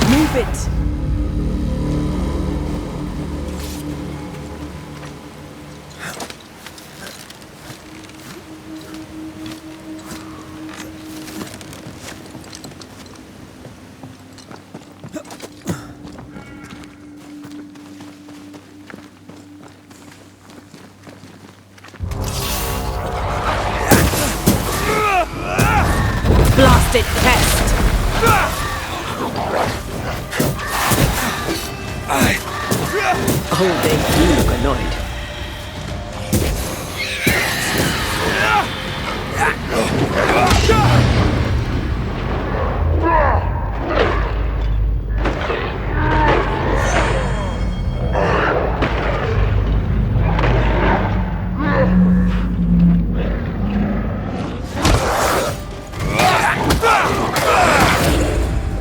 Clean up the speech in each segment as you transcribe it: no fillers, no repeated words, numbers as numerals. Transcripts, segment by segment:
Move it! Blasted pest! Oh, they do look annoyed.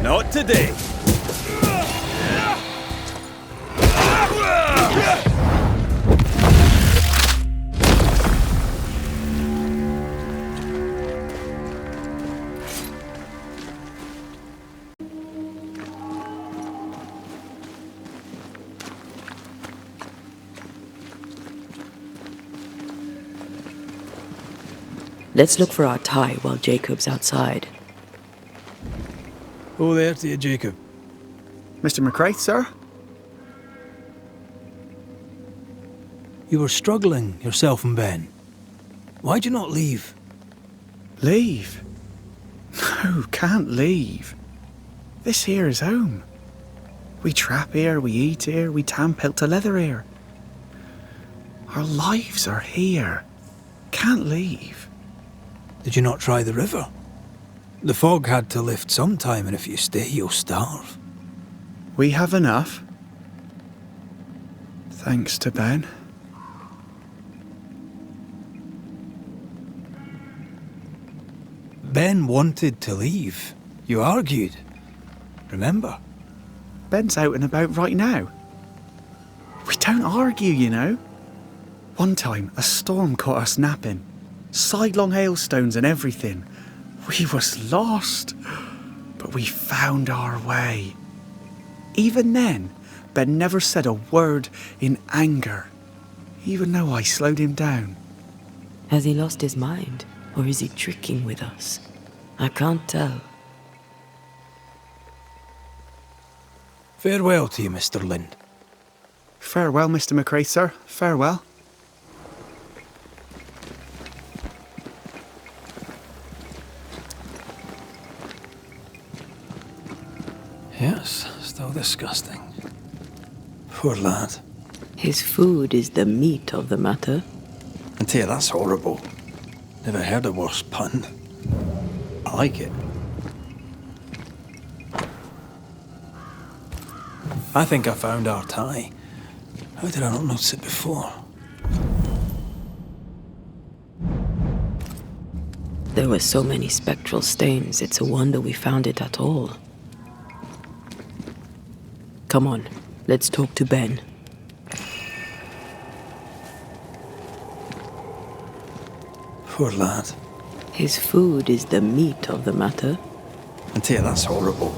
Not today. Let's look for our tie while Jacob's outside. Oh, there to you, Jacob. Mr. McCraith, sir? You were struggling, yourself and Ben. Why'd you not leave? Leave? No, can't leave. This here is home. We trap here, we eat here, we tan pelt to leather here. Our lives are here. Can't leave. Did you not try the river? The fog had to lift sometime, and if you stay, you'll starve. We have enough. Thanks to Ben. Ben wanted to leave. You argued. Remember? Ben's out and about right now. We don't argue, you know. One time, a storm caught us napping. Sidelong hailstones and everything. We was lost, but we found our way. Even then, Ben never said a word in anger, even though I slowed him down. Has he lost his mind, or is he tricking with us? I can't tell. Farewell to you, Mr. Lind. Farewell, Mr. McCraith, sir. Farewell. Yes, still disgusting. Poor lad. His food is the meat of the matter. I tell you, that's horrible. Never heard a worse pun. I like it. I think I found our tie. How did I not notice it before? There were so many spectral stains, it's a wonder we found it at all. Come on, let's talk to Ben. Poor lad. His food is the meat of the matter. I tell you, that's horrible.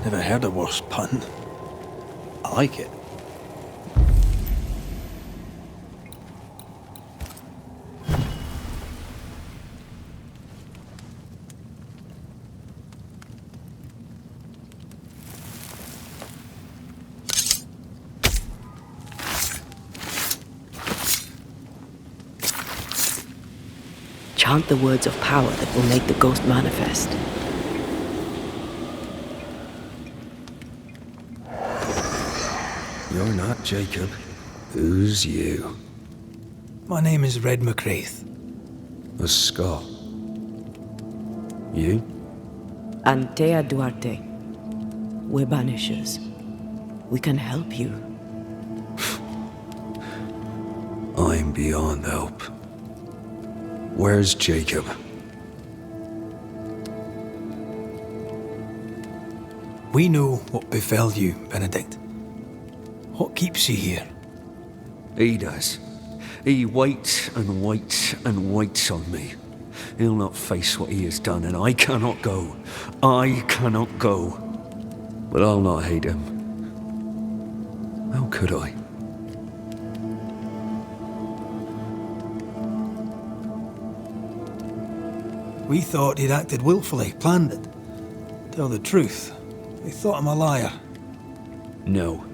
Never heard a worse pun. I like it. Chant the words of power that will make the ghost manifest. You're not Jacob. Who's you? My name is Red McCraith. A Scot. You? Antea Duarte. We're banishers. We can help you. I'm beyond help. Where's Jacob? We know what befell you, Benedict. What keeps you here? He does. He waits and waits and waits on me. He'll not face what he has done, and I cannot go. I cannot go. But I'll not hate him. How could I? We thought he'd acted willfully, planned it. Tell the truth, we thought him a liar. No.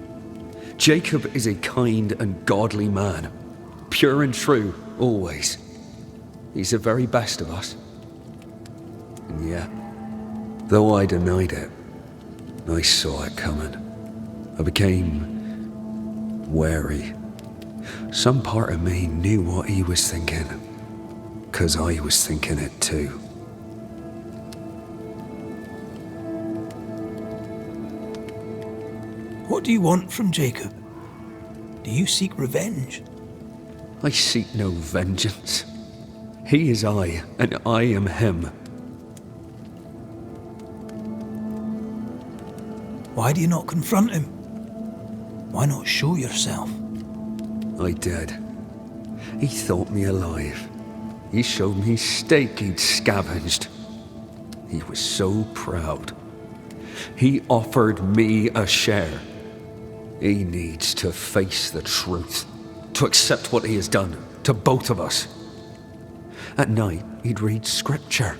Jacob is a kind and godly man. Pure and true, always. He's the very best of us. And yet, though I denied it, I saw it coming. I became wary. Some part of me knew what he was thinking, 'cause I was thinking it too. What do you want from Jacob? Do you seek revenge? I seek no vengeance. He is I, and I am him. Why do you not confront him? Why not show yourself? I did. He thought me alive. He showed me steak he'd scavenged. He was so proud. He offered me a share. He needs to face the truth, to accept what he has done to both of us. At night, he'd read scripture.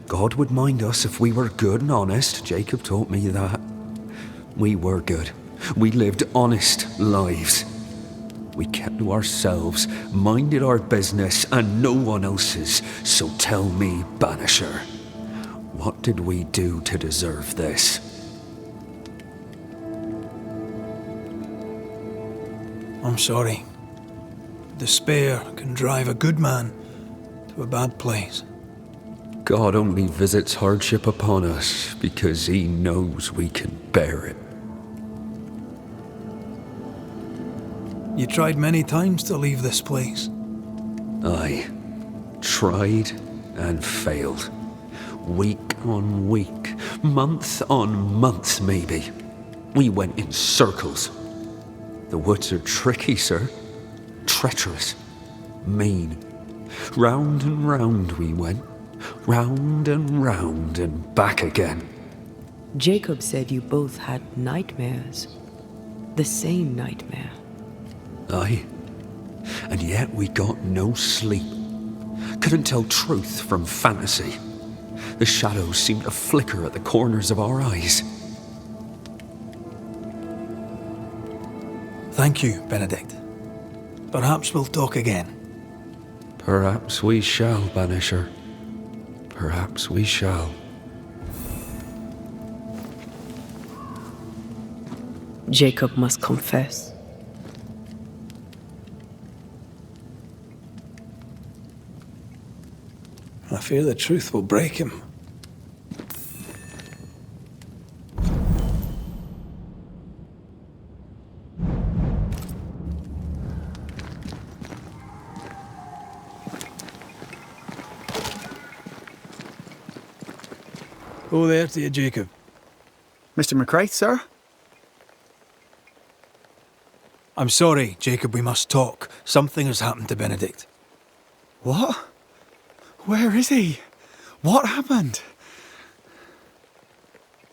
God would mind us if we were good and honest. Jacob taught me that. We were good. We lived honest lives. We kept to ourselves, minded our business and no one else's. So tell me, Banisher, what did we do to deserve this? I'm sorry. Despair can drive a good man to a bad place. God only visits hardship upon us because he knows we can bear it. You tried many times to leave this place. I tried and failed. Week on week, month on month maybe. We went in circles. The woods are tricky, sir. Treacherous. Mean. Round and round we went. Round and back again. Jacob said you both had nightmares. The same nightmare. Aye. And yet we got no sleep. Couldn't tell truth from fantasy. The shadows seemed to flicker at the corners of our eyes. Thank you, Benedict. Perhaps we'll talk again. Perhaps we shall, Banisher. Perhaps we shall. Jacob must confess. I fear the truth will break him. Oh, there to you, Jacob. Mr. McCraith, sir? I'm sorry, Jacob, we must talk. Something has happened to Benedict. What? Where is he? What happened?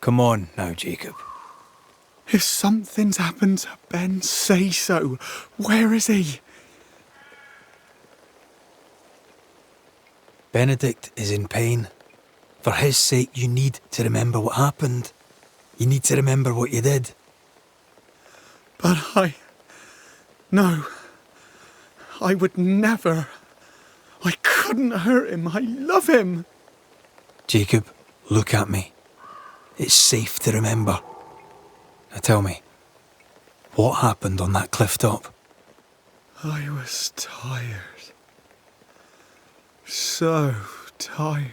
Come on now, Jacob. If something's happened to Ben, say so. Where is he? Benedict is in pain. For his sake, you need to remember what happened. You need to remember what you did. But No. I would never. I couldn't hurt him. I love him. Jacob, look at me. It's safe to remember. Now tell me, what happened on that cliff top? I was tired. So tired.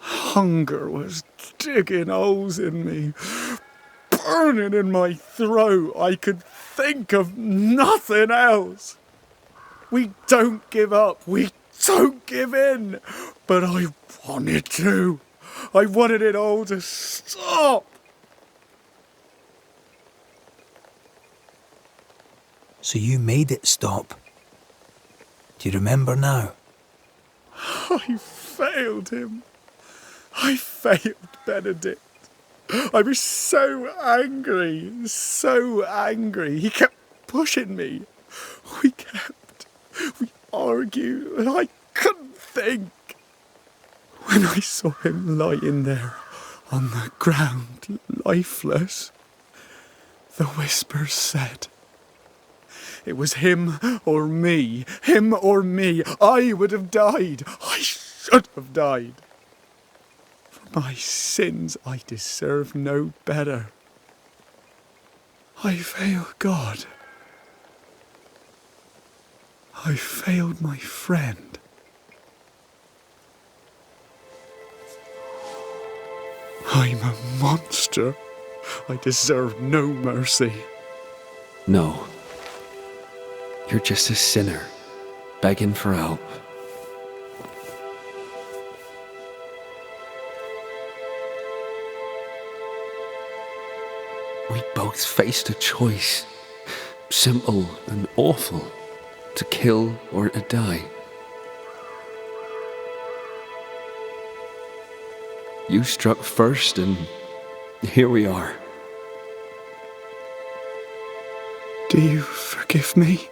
Hunger was digging holes in me, burning in my throat. I could think of nothing else. We don't give up. We don't give in. But I wanted to. I wanted it all to stop. So you made it stop. Do you remember now? I failed him. I failed Benedict. I was so angry, so angry. He kept pushing me. We argued, and I couldn't think. When I saw him lying there on the ground, lifeless, the whispers said, it was him or me, him or me. I would have died. I should have died. For my sins, I deserve no better. I failed God. I failed my friend. I'm a monster. I deserve no mercy. No. You're just a sinner, begging for help. We both faced a choice, simple and awful, to kill or to die. You struck first, and here we are. Do you forgive me?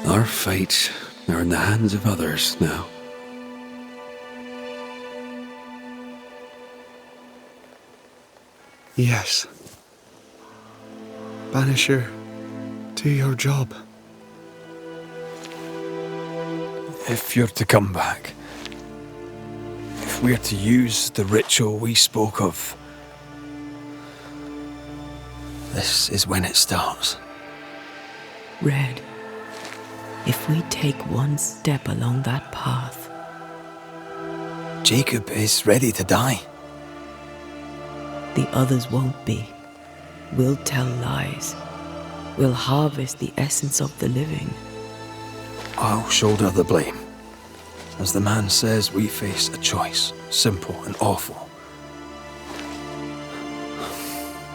Our fates are in the hands of others now. Yes. Banisher, do your job. If you're to come back, if we're to use the ritual we spoke of, this is when it starts. Red, if we take one step along that path, Jacob is ready to die. the others won't be. We'll tell lies. We'll harvest the essence of the living. I'll shoulder the blame. As the man says, we face a choice, simple and awful.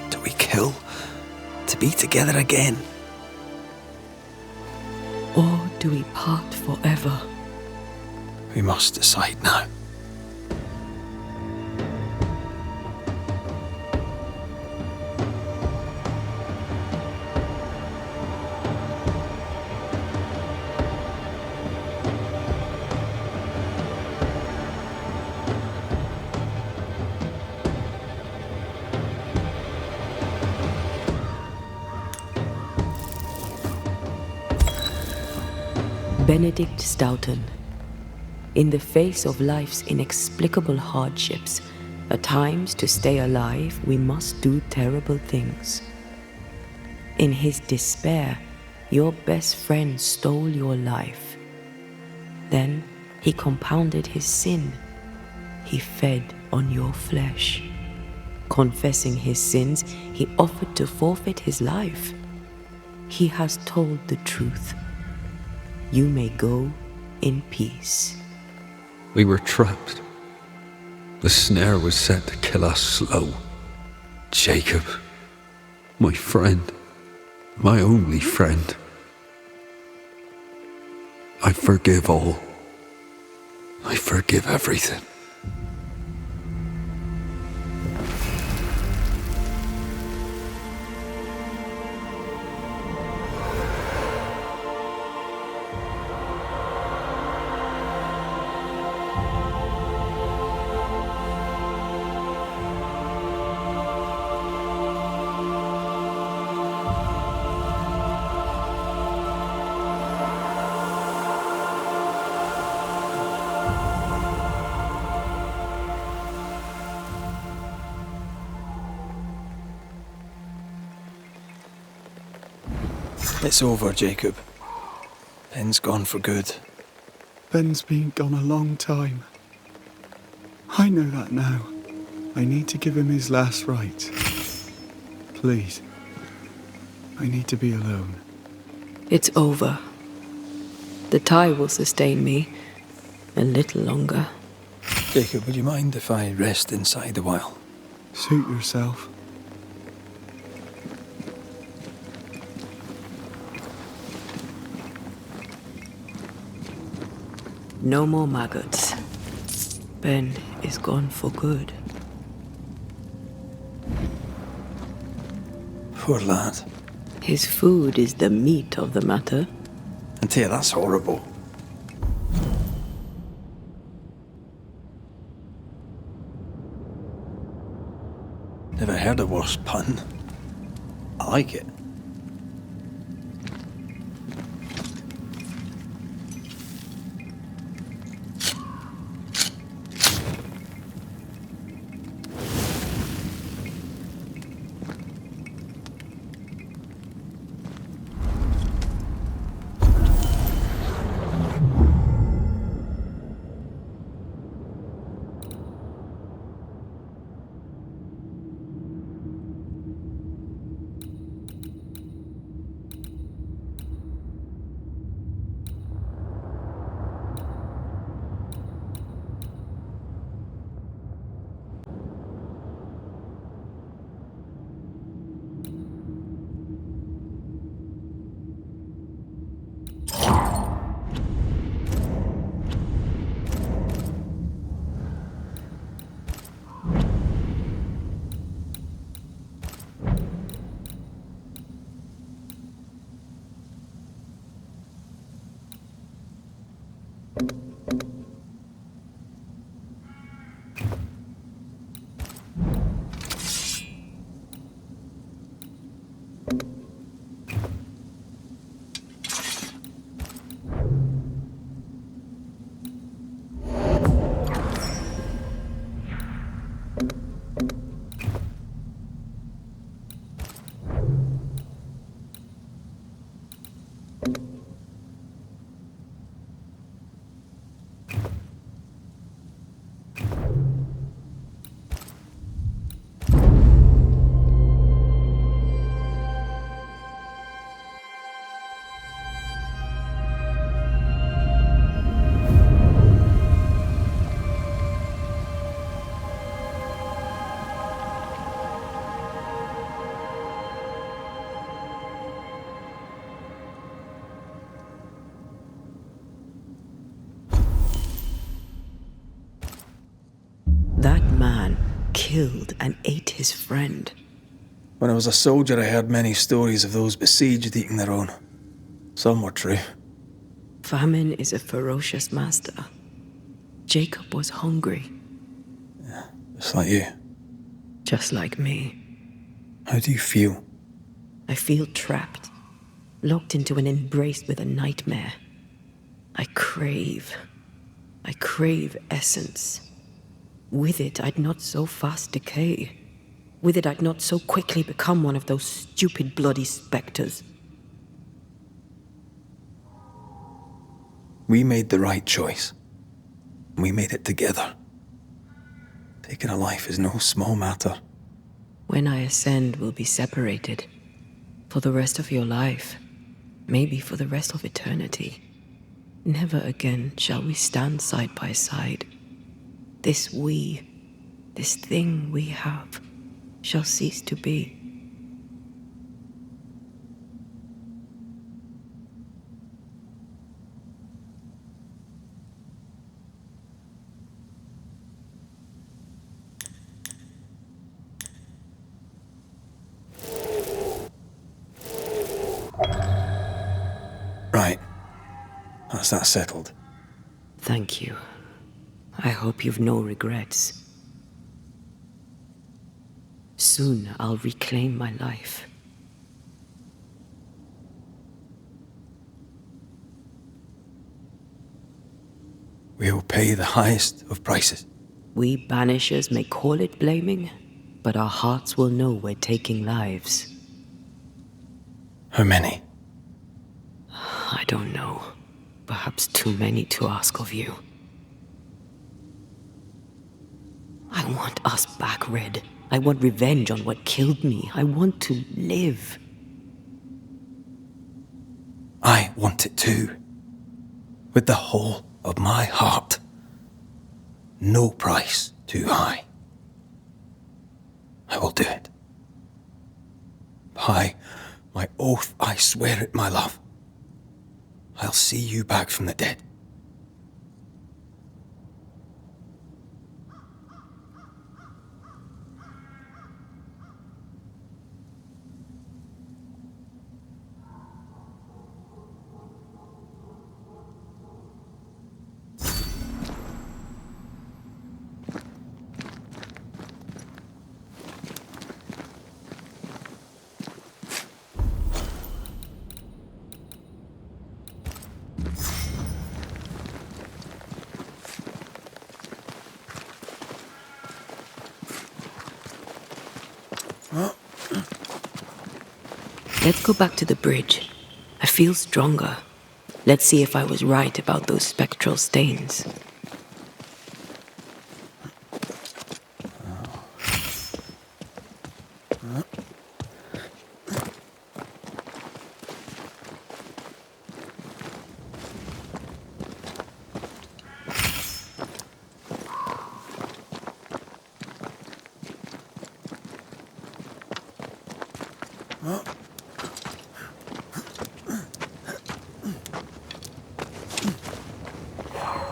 Do we kill to be together again? Or do we part forever? We must decide now. Benedict Stoughton. In the face of life's inexplicable hardships, at times to stay alive, we must do terrible things. In his despair, your best friend stole your life. Then he compounded his sin. He fed on your flesh. Confessing his sins, he offered to forfeit his life. He has told the truth. You may go in peace. We were trapped. The snare was set to kill us slow. Jacob, my friend, my only friend. I forgive all. I forgive everything. It's over, Jacob. Ben's gone for good. Ben's been gone a long time. I know that now. I need to give him his last rites. Please. I need to be alone. It's over. The tie will sustain me a little longer. Jacob, would you mind if I rest inside a while? Suit yourself. No more maggots. Ben is gone for good. Poor lad. His food is the meat of the matter. And tell you, that's horrible. Never heard a worse pun. I like it. That man killed and ate his friend. When I was a soldier, I heard many stories of those besieged eating their own. Some were true. Famine is a ferocious master. Jacob was hungry. Yeah, just like you. Just like me. How do you feel? I feel trapped, locked into an embrace with a nightmare. I crave essence. With it, I'd not so fast decay. With it, I'd not so quickly become one of those stupid bloody spectres. We made the right choice. We made it together. Taking a life is no small matter. When I ascend, we'll be separated. For the rest of your life. Maybe for the rest of eternity. Never again shall we stand side by side. This thing we have, shall cease to be. Right. That's that settled. Thank you. I hope you've no regrets. Soon I'll reclaim my life. We'll pay the highest of prices. We banishers may call it blaming, but our hearts will know we're taking lives. How many? I don't know. Perhaps too many to ask of you. I want us back, Red. I want revenge on what killed me. I want to live. I want it too. With the whole of my heart. No price too high. I will do it. By my oath, I swear it, my love. I'll see you back from the dead. Let's go back to the bridge. I feel stronger. Let's see if I was right about those spectral stains.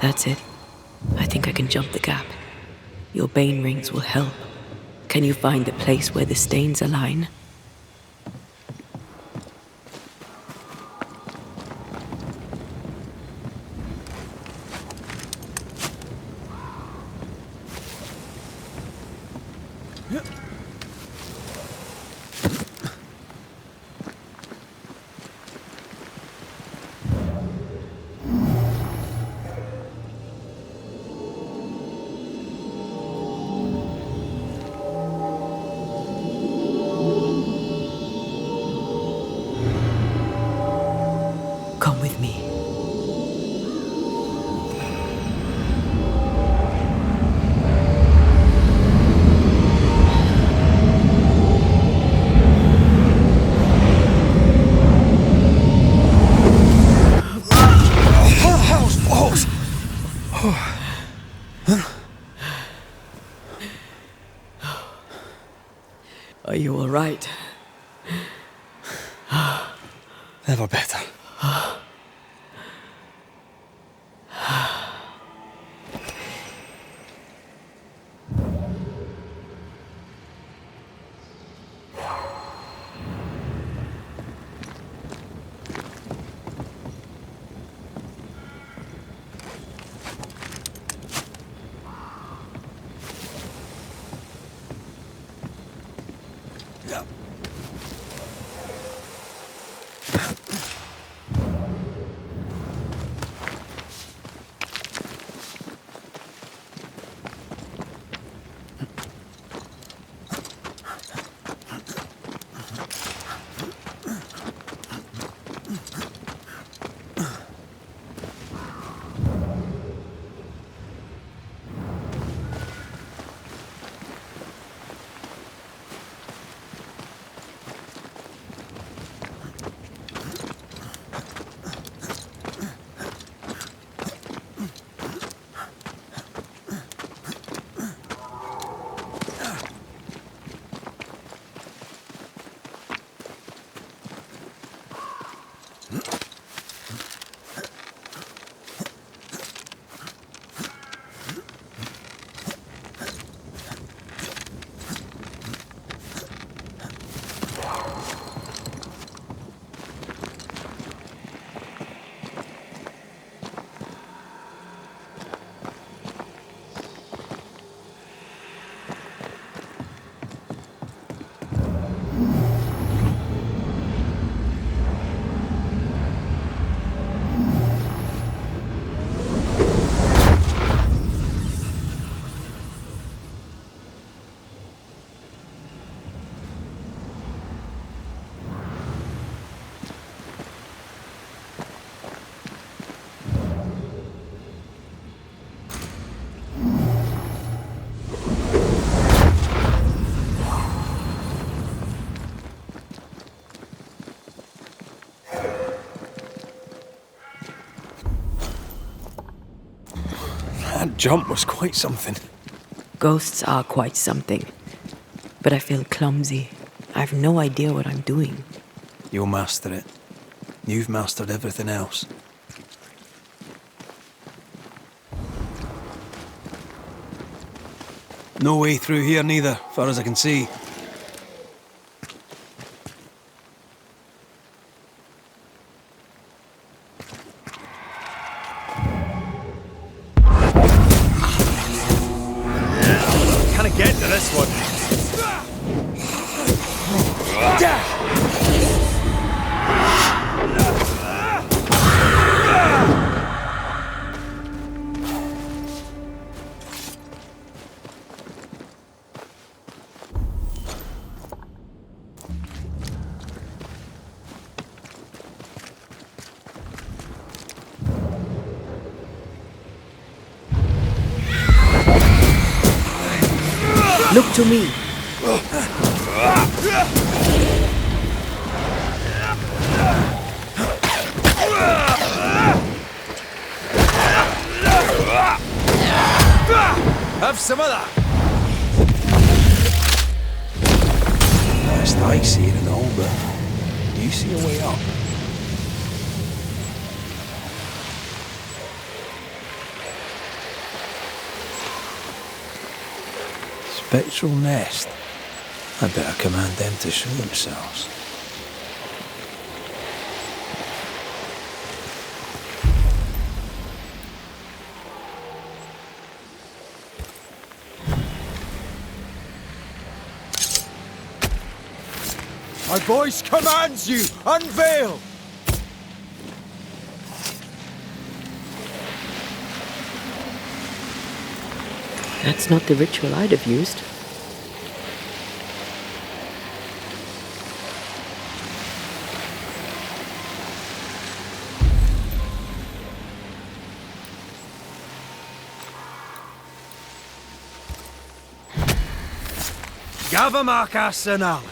That's it. I think I can jump the gap. Your bane rings will help. Can you find the place where the stains align? Come with me. Are you all right? Never better. jump was quite something. Ghosts are quite something. But I feel clumsy. I have no idea what I'm doing. You'll master it. You've mastered everything else. No way through here neither, far as I can see. Can I get to this one? Look to me. Have some of that! Best I see it and all, but do you see a way up? Spectral nest. I'd better command them to show themselves. My voice commands you! Unveil! That's not the ritual I'd have used. Gavamaka Senalis.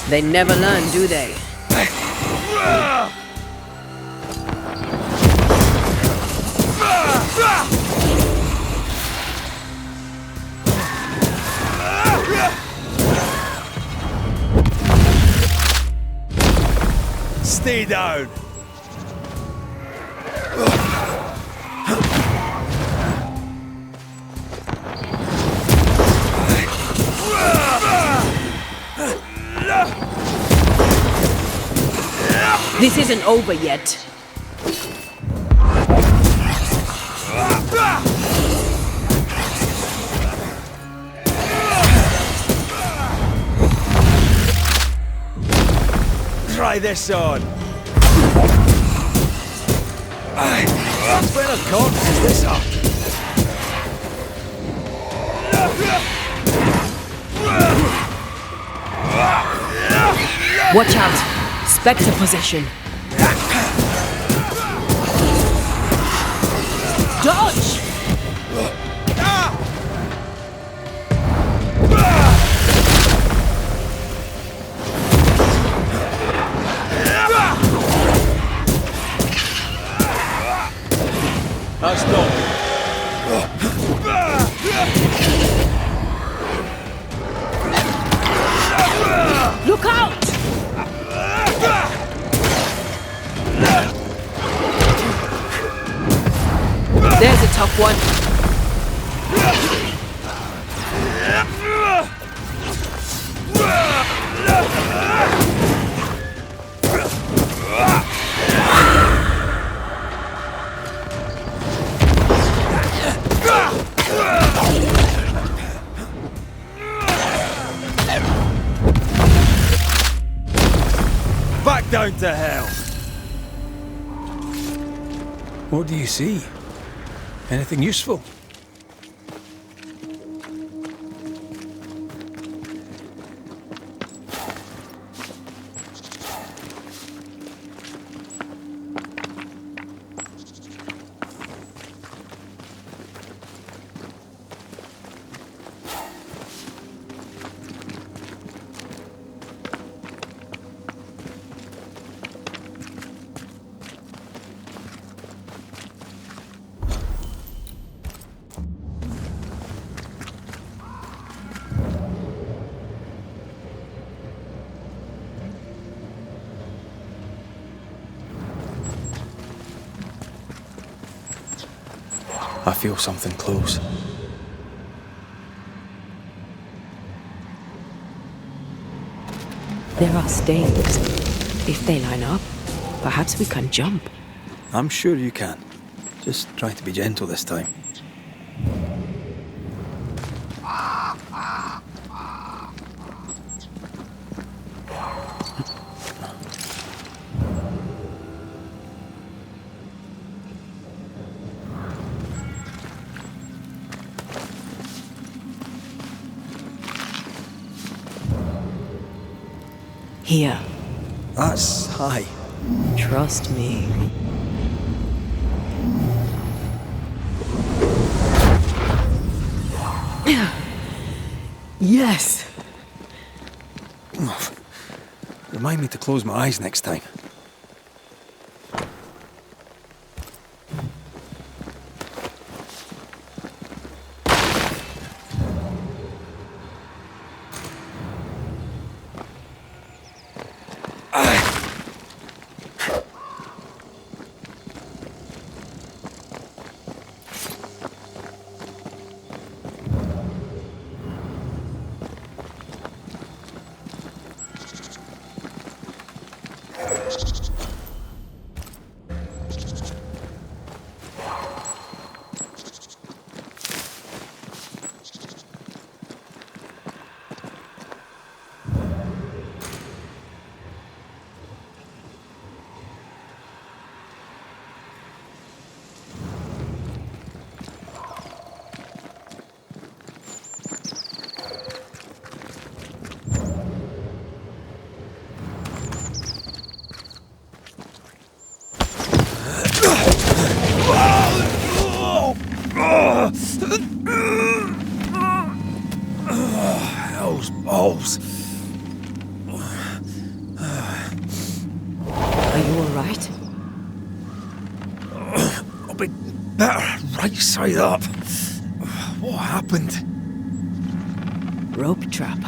They never learn, do they? Stay down. This isn't over yet. Try this on. Where of corpse is this up? Watch out! Spectre possession. Dodge! That's not. Look out! There's a tough one. Back down to hell. What do you see? Anything useful? I feel something close. There are stains. If they line up, perhaps we can jump. I'm sure you can. Just try to be gentle this time. Here, That's high. trust me. Yes! Remind me to close my eyes next time. Hell's balls. Are you alright? I'll be better right side up. What happened? Rope trap.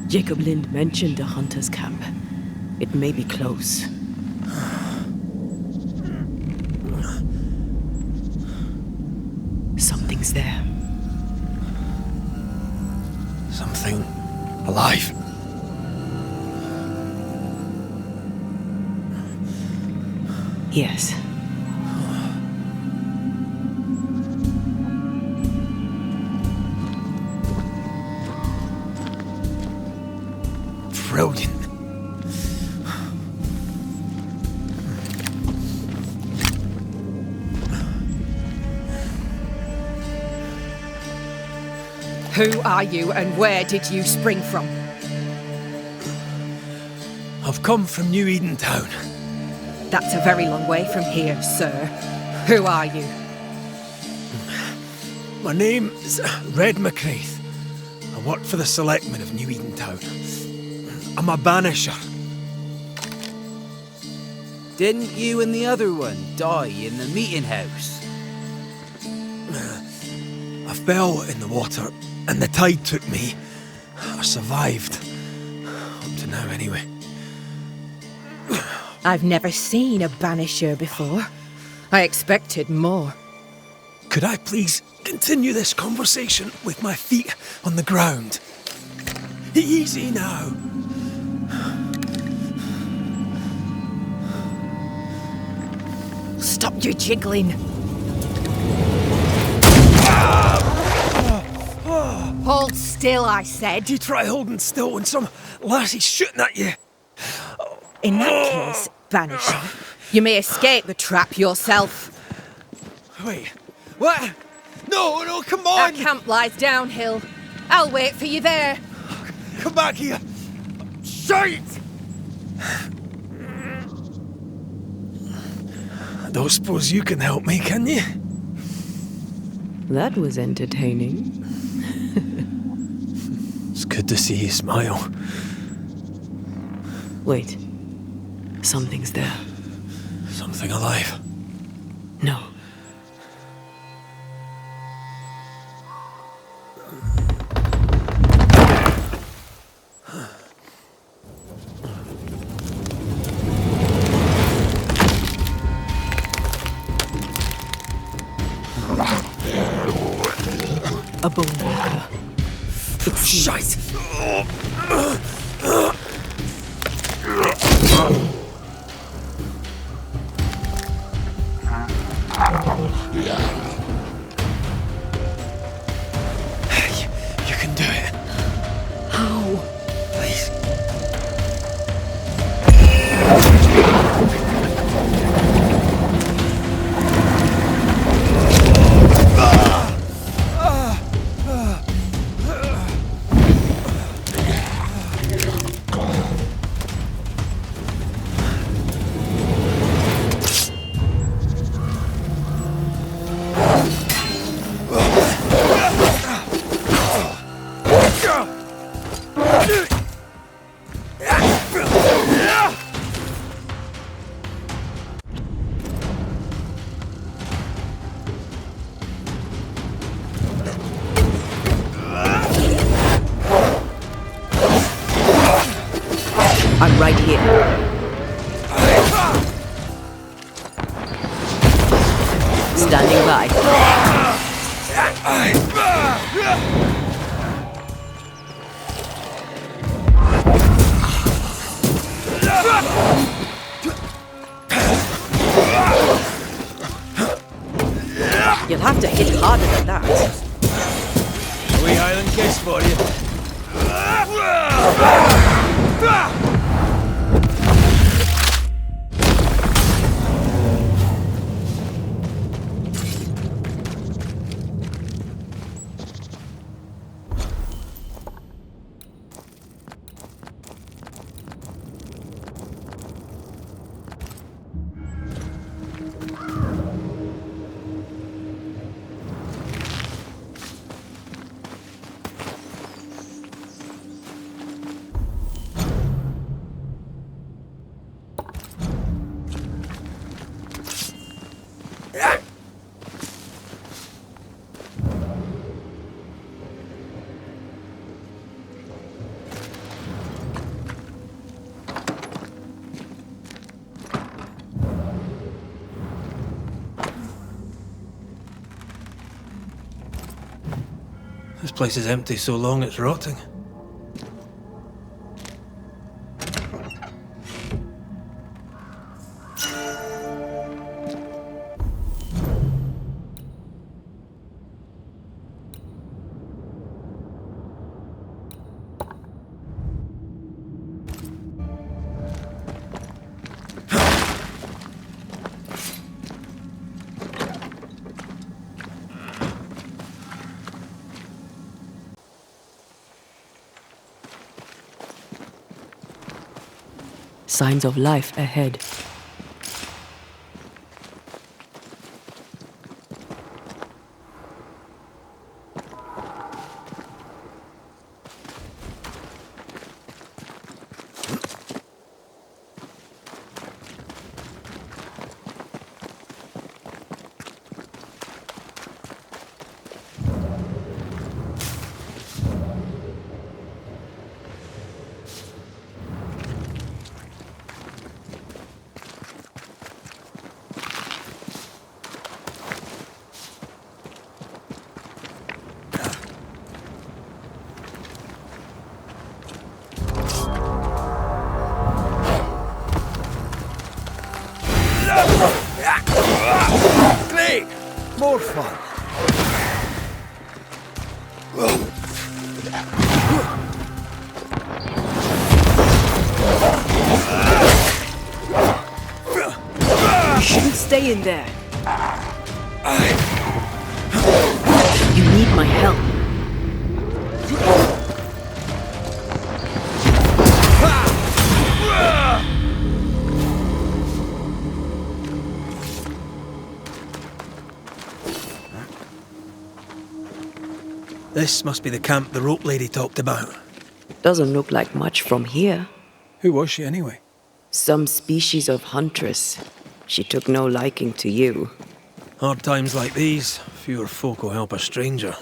Jacob Lind mentioned a hunter's camp. It may be close. Something's there. Something alive. Yes. Brilliant. Who are you and where did you spring from? I've come from New Eden Town. That's a very long way from here, sir. Who are you? My name is Red McCraith. I work for the selectmen of New Eden Town. I'm a banisher. Didn't you and the other one die in the meeting house? I fell in the water and the tide took me. I survived. Up to now, anyway. I've never seen a banisher before. I expected more. Could I please continue this conversation with my feet on the ground? Easy now. Stop your jiggling. Hold still, I said. You try holding still when some lassie's shooting at you. In that case, banisher, you may escape the trap yourself. Wait, what? No, no, come on! Our camp lies downhill. I'll wait for you there. Come back here! Shite! I don't suppose you can help me, can you? That was entertaining. It's good to see you smile. Wait. Something's there. Something alive. No. A bone walker. It's Shite! You can do it. How? Please. I'm right here. Standing by. You'll have to hit harder than that. A wee Highland kiss for you. This place is empty so long it's rotting. Signs of life ahead. Great! More fun. You shouldn't stay in there. You need my help. This must be the camp the rope lady talked about. Doesn't look like much from here. Who was she anyway? Some species of huntress. She took no liking to you. Hard times like these, fewer folk will help a stranger.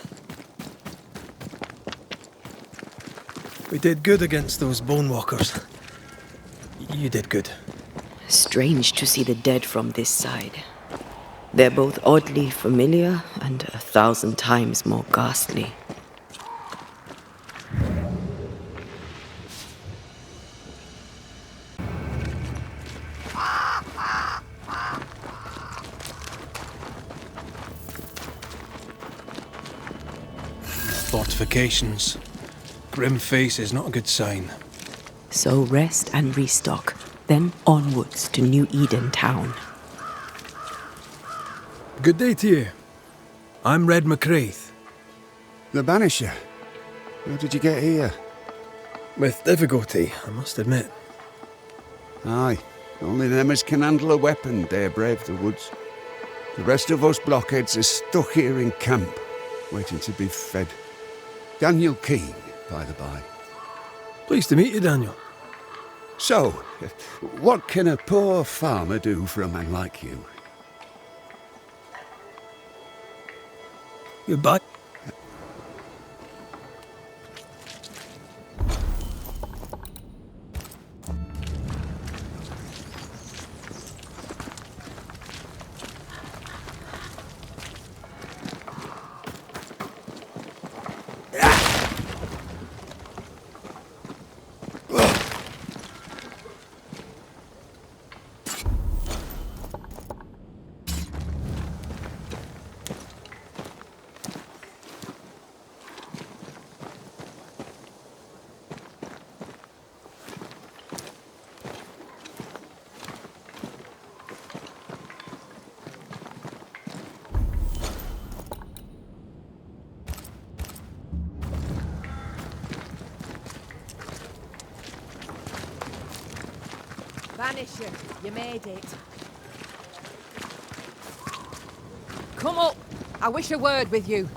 We did good against those bone walkers. You did good. Strange to see the dead from this side. They're both oddly familiar and 1,000 times more ghastly. Fortifications. Grim face is not a good sign. So rest and restock, then onwards to New Eden town. Good day to you. I'm Red McCraith. The Banisher. How did you get here? With difficulty, I must admit. Aye, only them as can handle a weapon dare brave the woods. The rest of us blockheads are stuck here in camp, waiting to be fed. Daniel Keane, by the by. Pleased to meet you, Daniel. So, what can a poor farmer do for a man like you? Goodbye. Banisher, you made it. Come up. I wish a word with you.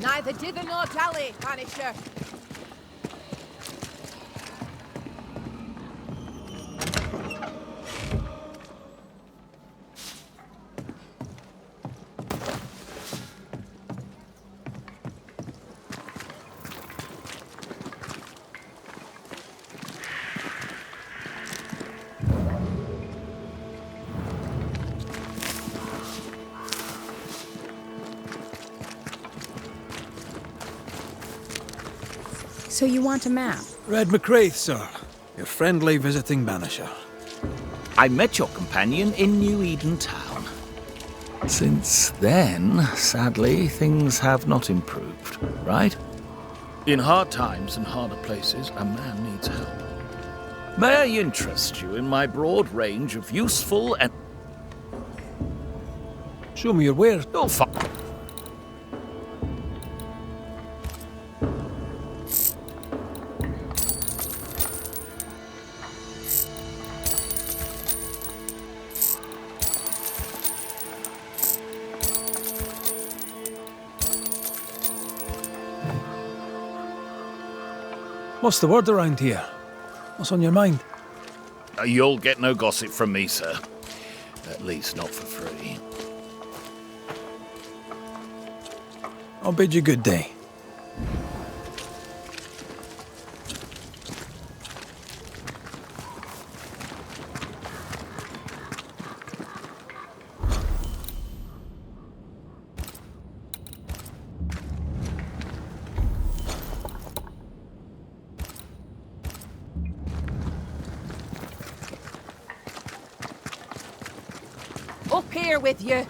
Neither dither nor dally, Banisher. So you want a map? Red McCraith, sir. Your friendly visiting banisher. I met your companion in New Eden town. Since then, sadly, things have not improved, right? In hard times and harder places, a man needs help. May I interest you in my broad range of useful and... Show me your wares. Oh, fuck. What's the word around here? What's on your mind? You'll get no gossip from me, sir. At least not for free. I'll bid you good day. Up here with you.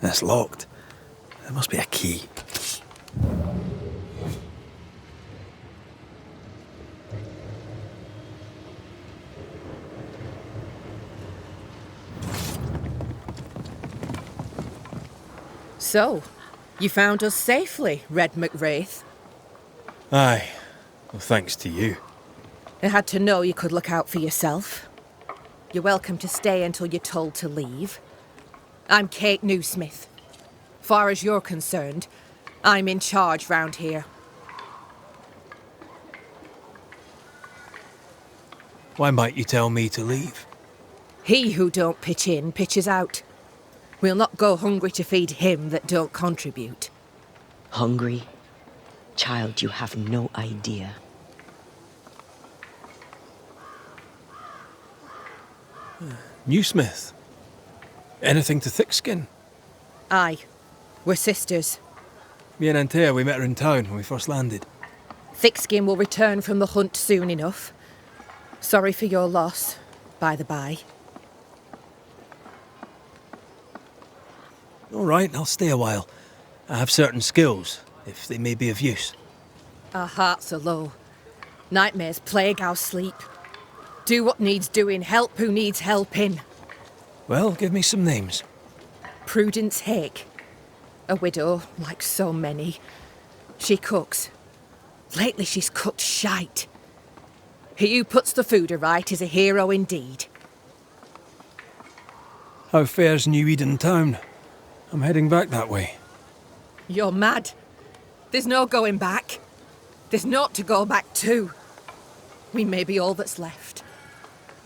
It's locked. There must be a key. So, you found us safely, Red McWraith. Aye. Well, thanks to you. I had to know you could look out for yourself. You're welcome to stay until you're told to leave. I'm Kate Newsmith. Far as you're concerned, I'm in charge round here. Why might you tell me to leave? He who don't pitch in, pitches out. We'll not go hungry to feed him that don't contribute. Hungry? Child, you have no idea. New Smith. Anything to Thickskin? Aye. We're sisters. Me and Antea, we met her in town when we first landed. Thickskin will return from the hunt soon enough. Sorry for your loss, by the by. All right, I'll stay a while. I have certain skills, if they may be of use. Our hearts are low. Nightmares plague our sleep. Do what needs doing, help who needs helping. Well, give me some names. Prudence Hake. A widow, like so many. She cooks. Lately she's cooked shite. He who puts the food aright is a hero indeed. How fares New Eden town? I'm heading back that way. You're mad. There's no going back. There's naught to go back to. We may be all that's left.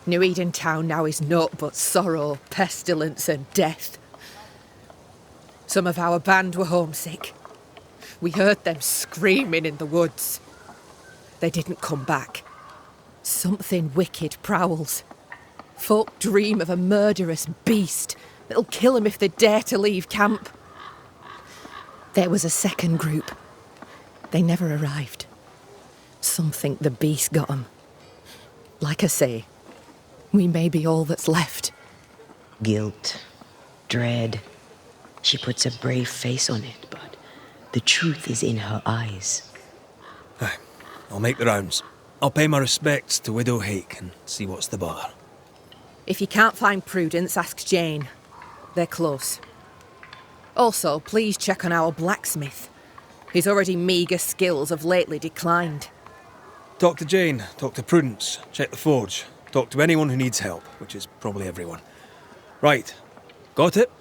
New Eden town now is naught but sorrow, pestilence and death. Some of our band were homesick. We heard them screaming in the woods. They didn't come back. Something wicked prowls. Folk dream of a murderous beast that'll kill them if they dare to leave camp. There was a second group. They never arrived. Some think the beast got them. Like I say, we may be all that's left. Guilt, dread. She puts a brave face on it, but the truth is in her eyes. Aye, I'll make the rounds. I'll pay my respects to Widow Hake and see what's the bother. If you can't find Prudence, ask Jane. They're close. Also, please check on our blacksmith. His already meagre skills have lately declined. Talk to Jane, talk to Prudence, check the forge, talk to anyone who needs help, which is probably everyone. Right, got it?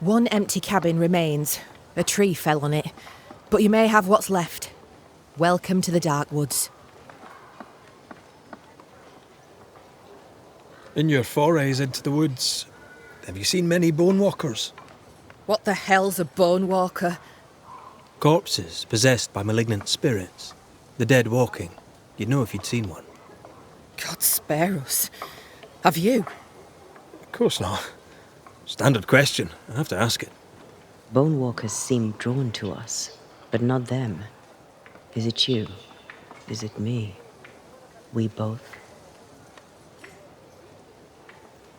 One empty cabin remains. A tree fell on it. But you may have what's left. Welcome to the Dark Woods. In your forays into the woods, have you seen many bone walkers? What the hell's a bone walker? Corpses possessed by malignant spirits. The dead walking. You'd know if you'd seen one. God spare us. Have you? Of course not. Standard question. I have to ask it. Bone walkers seem drawn to us, but not them. Is it you? Is it me? We both?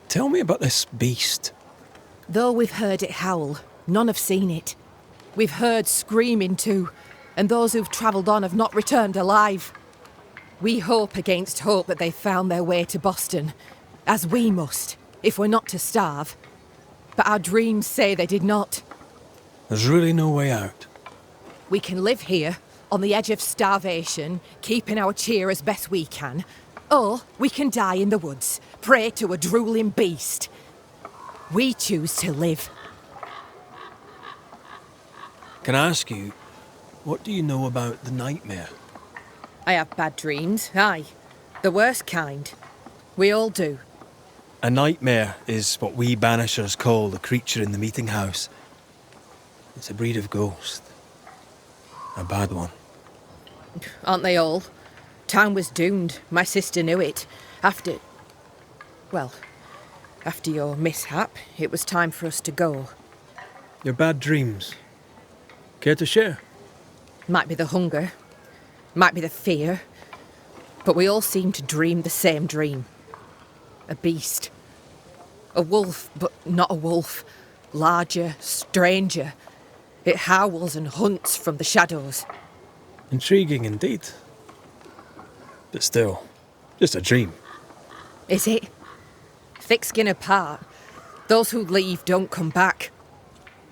Tell me about this beast. Though we've heard it howl, none have seen it. We've heard screaming too, and those who've travelled on have not returned alive. We hope against hope that they found their way to Boston, as we must, if we're not to starve. But our dreams say they did not. There's really no way out. We can live here, on the edge of starvation, keeping our cheer as best we can. Or we can die in the woods, prey to a drooling beast. We choose to live. Can I ask you, what do you know about the nightmare? I have bad dreams, aye. The worst kind. We all do. A nightmare is what we banishers call the creature in the meeting house. It's a breed of ghost. A bad one. Aren't they all? Town was doomed. My sister knew it. After your mishap, it was time for us to go. Your bad dreams. Care to share? Might be the hunger. Might be the fear. But we all seem to dream the same dream. A beast. A wolf, but not a wolf. Larger, stranger. It howls and hunts from the shadows. Intriguing indeed. But still, just a dream. Is it? Thick skin apart, those who leave don't come back.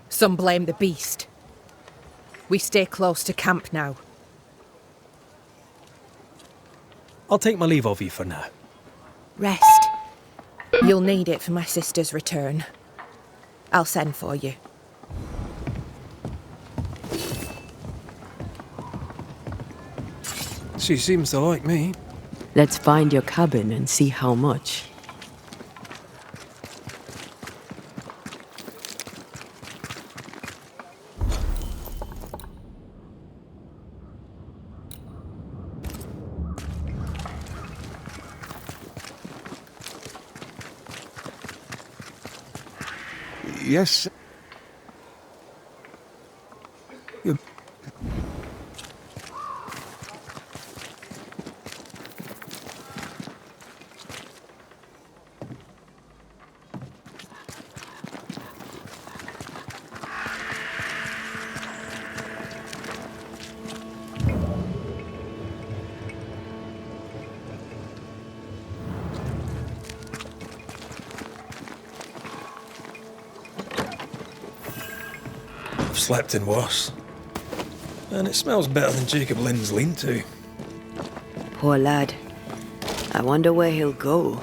Some blame the beast. We stay close to camp now. I'll take my leave of you for now. Rest. You'll need it for my sister's return. I'll send for you. She seems to like me. Let's find your cabin and see how much. Yes. I've slept in worse. And it smells better than Jacob Lynn's lean-to. Poor lad. I wonder where he'll go.